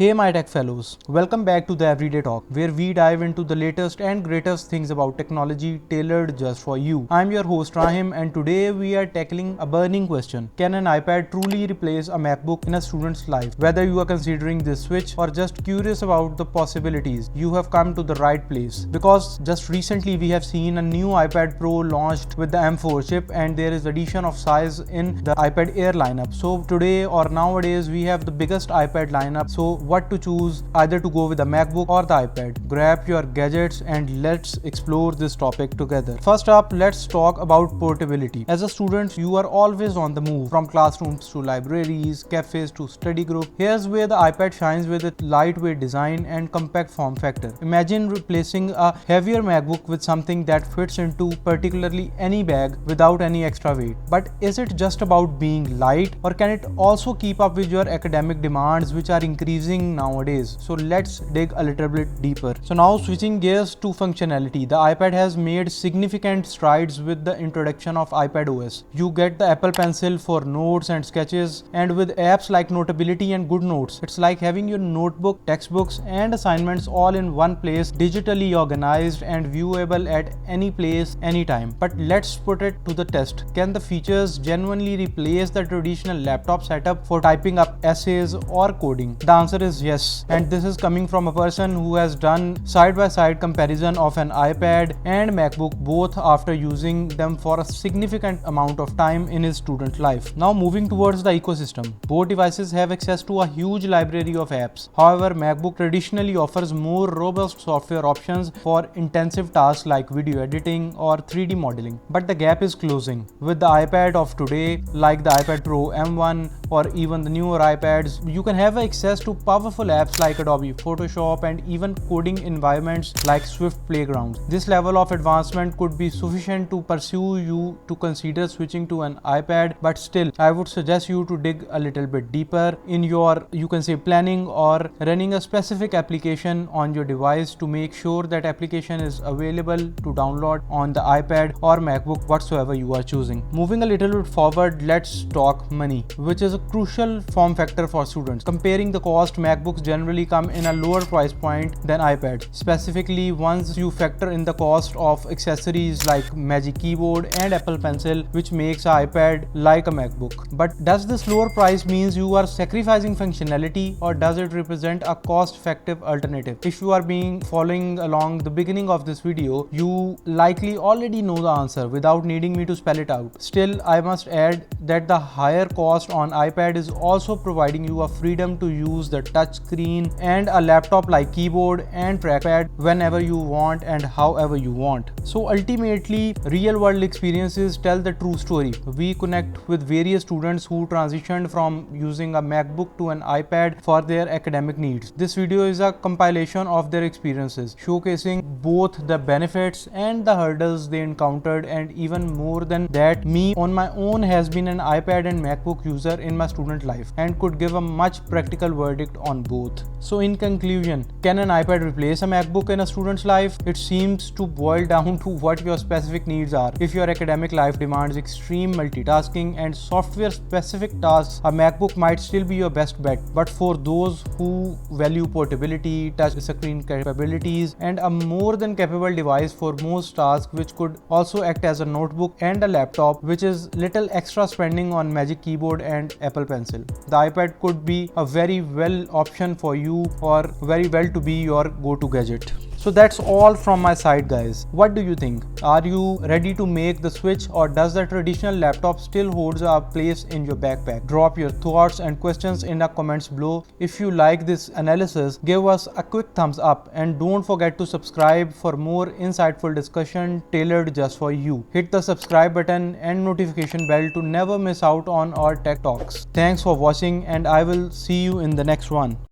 Hey my tech fellows, welcome back to the Everyday Talk, where we dive into the latest and greatest things about technology tailored just for you. I'm your host Rahim, and today we are tackling a burning question. Can an iPad truly replace a MacBook in a student's life? Whether you are considering this switch or just curious about the possibilities, you have come to the right place. Because just recently we have seen a new iPad Pro launched with the M4 chip, and there is addition of size in the iPad Air lineup. So today or nowadays we have the biggest iPad lineup. So what to choose, either to go with the MacBook or the iPad? Grab your gadgets and let's explore this topic together. First up, let's talk about portability. As a student, you are always on the move, from classrooms to libraries, cafes to study group. Here's where the iPad shines with its lightweight design and compact form factor. Imagine replacing a heavier MacBook with something that fits into particularly any bag without any extra weight. But is it just about being light, or can it also keep up with your academic demands, which are increasing nowadays? So let's dig a little bit deeper. So now switching gears to functionality, the iPad has made significant strides with the introduction of iPad OS. You get the Apple Pencil for notes and sketches, and with apps like Notability and GoodNotes, it's like having your notebook, textbooks and assignments all in one place, digitally organized and viewable at any place, anytime. But let's put it to the test. Can the features genuinely replace the traditional laptop setup for typing up essays or coding? The answer is yes, and this is coming from a person who has done side-by-side comparison of an iPad and MacBook, both after using them for a significant amount of time in his student life. Now moving towards the ecosystem, both devices have access to a huge library of apps. However, MacBook traditionally offers more robust software options for intensive tasks like video editing or 3D modeling, but the gap is closing. With the iPad of today, like the iPad Pro M1 or even the newer iPads, you can have access to powerful apps like Adobe Photoshop and even coding environments like Swift Playgrounds. This level of advancement could be sufficient to pursue you to consider switching to an iPad, but still I would suggest you to dig a little bit deeper in your, you can say, planning or running a specific application on your device to make sure that application is available to download on the iPad or MacBook, whatsoever you are choosing. Moving a little bit forward, let's talk money, which is a crucial form factor for students. Comparing the cost, MacBooks generally come in a lower price point than iPad, specifically once you factor in the cost of accessories like Magic Keyboard and Apple Pencil, which makes an iPad like a MacBook. But does this lower price means you are sacrificing functionality, or does it represent a cost-effective alternative? If you are following along the beginning of this video, you likely already know the answer without needing me to spell it out. Still, I must add that the higher cost on iPad is also providing you a freedom to use the touch screen and a laptop like keyboard and trackpad whenever you want and however you want. So ultimately, real world experiences tell the true story. We connect with various students who transitioned from using a MacBook to an iPad for their academic needs. This video is a compilation of their experiences, showcasing both the benefits and the hurdles they encountered, and even more than that, me on my own has been an iPad and MacBook user in my student life and could give a much practical verdict on both. So in conclusion, can an iPad replace a MacBook in a student's life? It seems to boil down to what your specific needs are. If your academic life demands extreme multitasking and software specific tasks, a MacBook might still be your best bet. But for those who value portability, touch screen capabilities, and a more than capable device for most tasks, which could also act as a notebook and a laptop, which is little extra spending on Magic Keyboard and Apple Pencil, the iPad could be a very well option for you, or very well to be your go-to gadget. So that's all from my side, guys. What do you think? Are you ready to make the switch, or does the traditional laptop still holds a place in your backpack? Drop your thoughts and questions in the comments below. If you like this analysis, give us a quick thumbs up, and don't forget to subscribe for more insightful discussion tailored just for you. Hit the subscribe button and notification bell to never miss out on our tech talks. Thanks for watching, and I will see you in the next one.